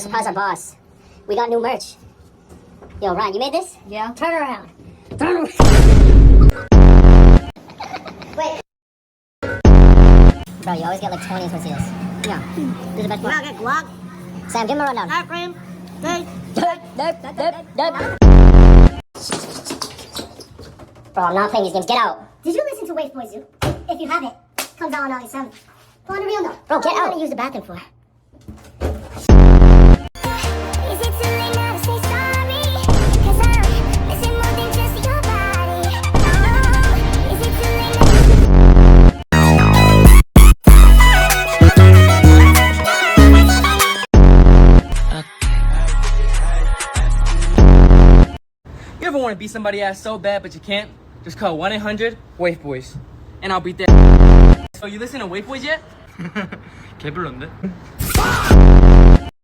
Surprise our boss. We got new merch. Yo, Ryan, you made this? Yeah. Turn around. Turn around. Wait. Bro, you always get like 20s when you see this. Yeah. This is the best part. Guac. Sam, give him a rundown. Ice cream. Bro, I'm not playing these games. Get out. Did you listen to Wave Boy Zoo? If you haven't, comes out on August 7th. Go on the real note. Bro, get What out. do you use the bathroom for? Is it too late now to say sorry? 'Cause I'm missing more than just your body. Oh, is it too late You ever want to beat somebody's ass so bad but you can't? Just call 1-800 Boys and I'll beat their. So you listen to Wave Boys yet? 개불렀는데?